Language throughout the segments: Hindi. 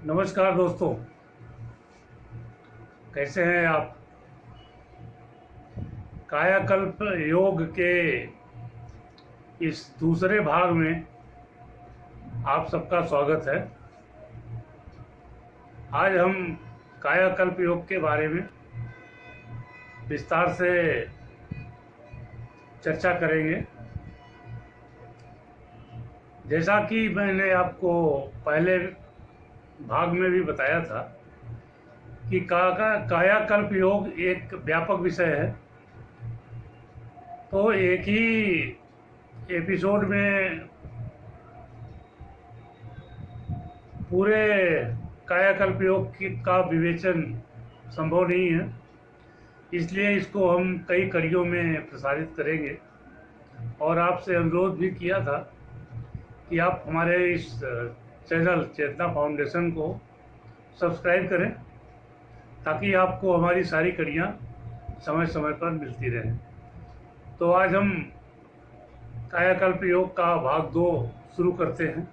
नमस्कार दोस्तों, कैसे हैं आप। कायाकल्प योग के इस दूसरे भाग में आप सबका स्वागत है। आज हम कायाकल्प योग के बारे में विस्तार से चर्चा करेंगे। जैसा कि मैंने आपको पहले भाग में भी बताया था कि कायाकल्प योग एक व्यापक विषय है, तो एक ही एपिसोड में पूरे कायाकल्प योग का विवेचन संभव नहीं है, इसलिए इसको हम कई कड़ियों में प्रसारित करेंगे। और आपसे अनुरोध भी किया था कि आप हमारे इस चैनल चेतना फाउंडेशन को सब्सक्राइब करें ताकि आपको हमारी सारी कड़ियाँ समय समय पर मिलती रहें। तो आज हम कायाकल्प योग का भाग 2 शुरू करते हैं।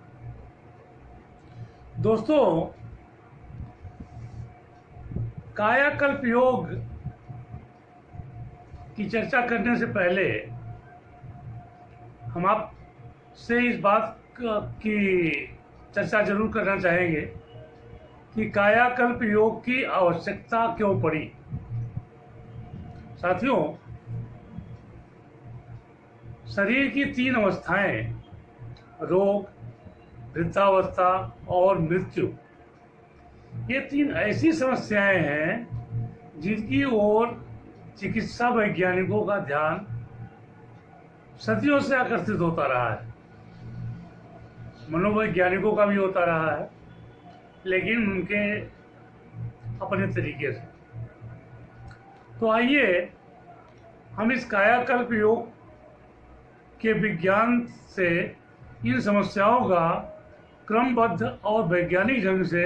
दोस्तों, कायाकल्प योग की चर्चा करने से पहले हम आपसे इस बात की चर्चा जरूर करना चाहेंगे कि कायाकल्प योग की आवश्यकता क्यों पड़ी। साथियों, शरीर की 3 अवस्थाएं, रोग, वृद्धावस्था और मृत्यु, ये 3 ऐसी समस्याएं हैं जिनकी ओर चिकित्सा वैज्ञानिकों का ध्यान सदियों से आकर्षित होता रहा है, मनोवैज्ञानिकों का भी होता रहा है, लेकिन उनके अपने तरीके से। तो आइए हम इस कायाकल्प योग के विज्ञान से इन समस्याओं का क्रमबद्ध और वैज्ञानिक ढंग से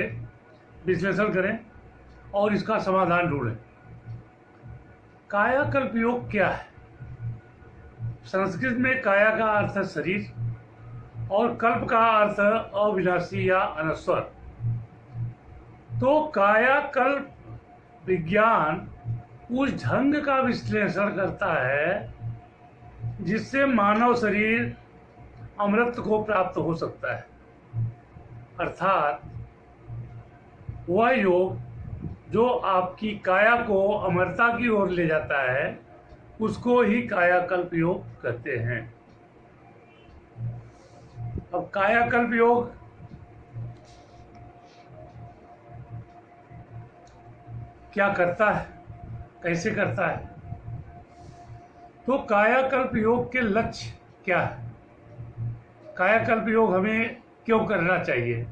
विश्लेषण करें और इसका समाधान ढूंढें। कायाकल्प योग क्या है? संस्कृत में काया का अर्थ है शरीर और कल्प का अर्थ अविनाशी या अनश्वर। तो कायाकल्प विज्ञान उस ढंग का विश्लेषण करता है जिससे मानव शरीर अमृत को प्राप्त हो सकता है, अर्थात वह योग जो आपकी काया को अमरता की ओर ले जाता है उसको ही कायाकल्प योग कहते हैं। अब कायाकल्प योग क्या करता है, कैसे करता है? तो कायाकल्प योग के लक्ष्य क्या है? कायाकल्प योग हमें क्यों करना चाहिए?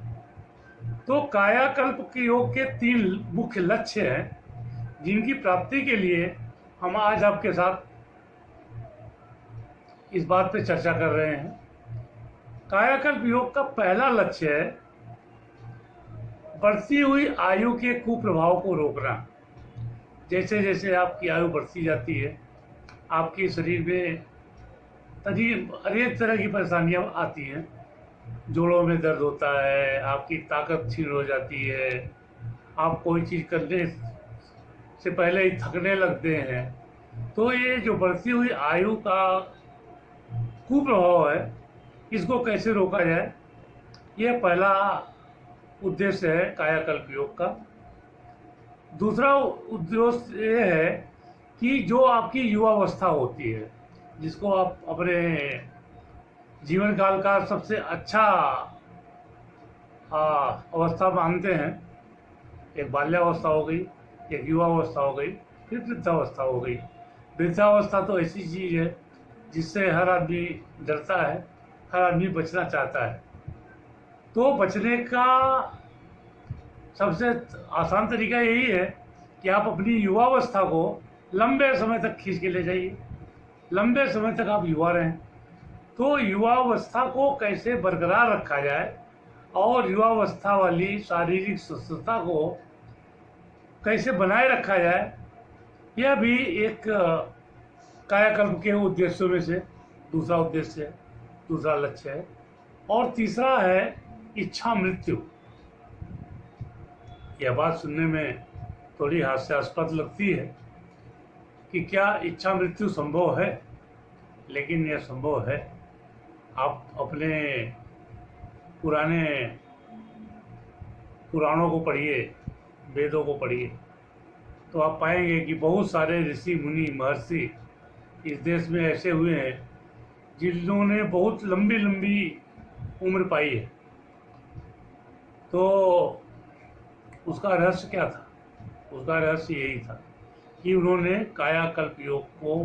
तो कायाकल्प के योग के 3 मुख्य लक्ष्य हैं जिनकी प्राप्ति के लिए हम आज आपके साथ इस बात पे चर्चा कर रहे हैं। कायाकल्प योग का पहला लक्ष्य है बढ़ती हुई आयु के कुप्रभाव को रोकना। जैसे जैसे आपकी आयु बढ़ती जाती है, आपके शरीर में अनेक तरह की परेशानियां आती हैं। जोड़ों में दर्द होता है, आपकी ताकत क्षीण हो जाती है, आप कोई चीज़ करने से पहले ही थकने लगते हैं। तो ये जो बढ़ती हुई आयु का कुप्रभाव है, इसको कैसे रोका जाए, यह पहला उद्देश्य है कायाकल्प योग का। दूसरा उद्देश्य ये है कि जो आपकी युवावस्था होती है, जिसको आप अपने जीवन काल का सबसे अच्छा अवस्था मानते हैं, एक बाल्यावस्था हो गई, एक युवावस्था हो गई, फिर वृद्धावस्था हो गई। वृद्धावस्था तो ऐसी चीज़ है जिससे हर आदमी डरता है, हर आदमी बचना चाहता है। तो बचने का सबसे आसान तरीका यही है कि आप अपनी युवावस्था को लंबे समय तक खींच के ले जाइए, लंबे समय तक आप युवा रहें। तो युवावस्था को कैसे बरकरार रखा जाए और युवावस्था वाली शारीरिक स्वस्थता को कैसे बनाए रखा जाए, यह भी एक कायाकल्प के उद्देश्यों में से दूसरा उद्देश्य है, दूसरा लक्ष्य है। और तीसरा है इच्छा मृत्यु। यह बात सुनने में थोड़ी हास्यास्पद लगती है कि क्या इच्छा मृत्यु संभव है, लेकिन यह संभव है। आप अपने पुराने पुराणों को पढ़िए, वेदों को पढ़िए, तो आप पाएंगे कि बहुत सारे ऋषि मुनि महर्षि इस देश में ऐसे हुए हैं जिन्होंने बहुत लंबी लंबी उम्र पाई है। तो उसका रहस्य क्या था? उसका रहस्य यही था कि उन्होंने कायाकल्प योग को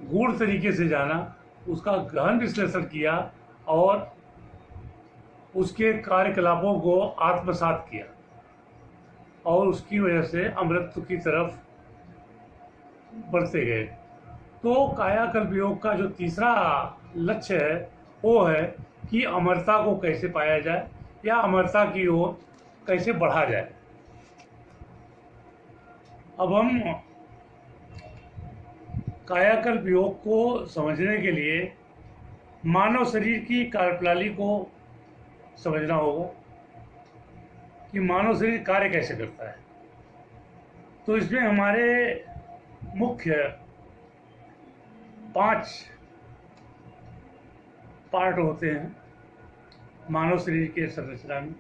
गूढ़ तरीके से जाना, उसका गहन विश्लेषण किया और उसके कार्यकलापों को आत्मसात किया और उसकी वजह से अमृत की तरफ बढ़ते गए। तो कायाकल्प योग का जो तीसरा लक्ष्य है वो है कि अमरता को कैसे पाया जाए या अमरता की ओर कैसे बढ़ा जाए। अब हम कायाकल्प योग को समझने के लिए मानव शरीर की कार्यप्रणाली को समझना होगा कि मानव शरीर कार्य कैसे करता है। तो इसमें हमारे मुख्य 5 पार्ट होते हैं मानव शरीर के संरचना में।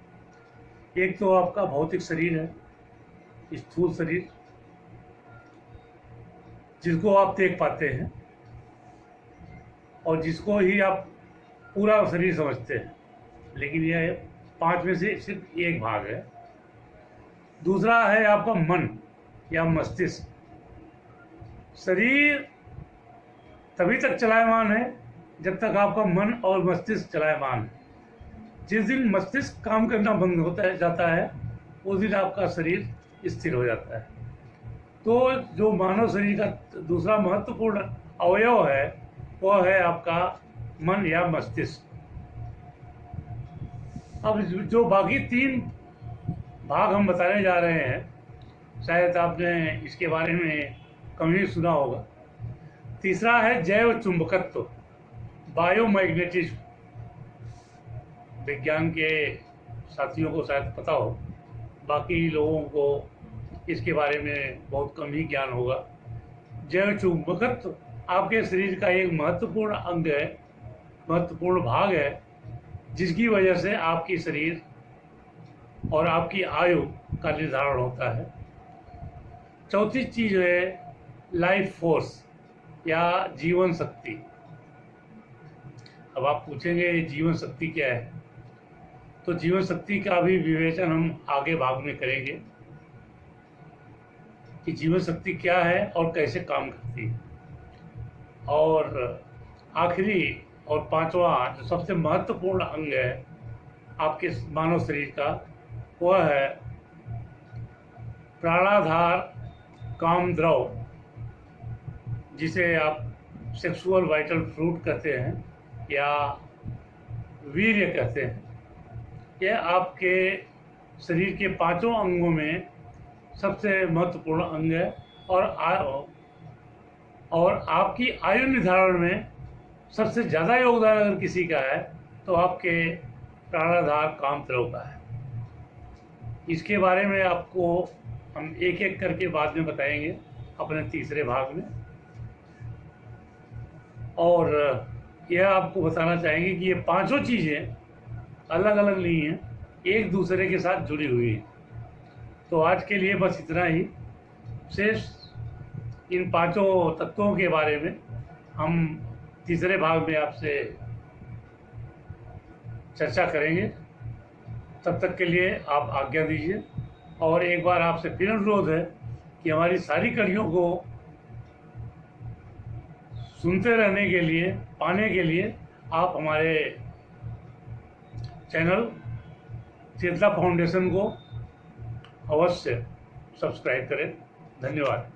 एक तो आपका भौतिक शरीर है, स्थूल शरीर, जिसको आप देख पाते हैं और जिसको ही आप पूरा शरीर समझते हैं, लेकिन यह 5 में से सिर्फ एक भाग है। दूसरा है आपका मन या मस्तिष्क। शरीर तभी तक चलायमान है जब तक आपका मन और मस्तिष्क चलायमान है। जिस दिन मस्तिष्क काम करना बंद जाता है उस दिन आपका शरीर स्थिर हो जाता है। तो जो मानव शरीर का दूसरा महत्वपूर्ण अवयव है वह है आपका मन या मस्तिष्क। अब जो बाकी 3 भाग हम बताने जा रहे हैं, शायद आपने इसके बारे में कम ही सुना होगा। तीसरा है जैव चुंबकत्व, बायोमैग्नेटिज्म। विज्ञान के साथियों को शायद पता हो, बाकी लोगों को इसके बारे में बहुत कम ही ज्ञान होगा। जैव चुंबकत्व आपके शरीर का एक महत्वपूर्ण अंग है, महत्वपूर्ण भाग है, जिसकी वजह से आपकी शरीर और आपकी आयु का निर्धारण होता है। चौथी चीज़ है लाइफ फोर्स या जीवन शक्ति। अब आप पूछेंगे जीवन शक्ति क्या है, तो जीवन शक्ति का भी विवेचन हम आगे भाग में करेंगे कि जीवन शक्ति क्या है और कैसे काम करती है। और आखिरी और 5वां जो सबसे महत्वपूर्ण अंग है आपके मानव शरीर का, वह है प्राणाधार कामद्रव, जिसे आप सेक्सुअल वाइटल फ्लूइड कहते हैं या वीर्य कहते हैं। यह आपके शरीर के 5 अंगों में सबसे महत्वपूर्ण अंग है और आपकी आयु निर्धारण में सबसे ज़्यादा योगदान अगर किसी का है तो आपके प्राणाधार कामद्रव का है। इसके बारे में आपको हम एक एक करके बाद में बताएंगे अपने तीसरे भाग में। और यह आपको बताना चाहेंगे कि ये 5 चीज़ें अलग अलग नहीं हैं, एक दूसरे के साथ जुड़ी हुई हैं। तो आज के लिए बस इतना ही। शेष इन 5 तत्वों के बारे में हम तीसरे भाग में आपसे चर्चा करेंगे। तब तक के लिए आप आज्ञा दीजिए। और एक बार आपसे फिर अनुरोध है कि हमारी सारी कड़ियों को सुनते रहने के लिए, पाने के लिए आप हमारे चैनल चेतना फाउंडेशन को अवश्य सब्सक्राइब करें। धन्यवाद।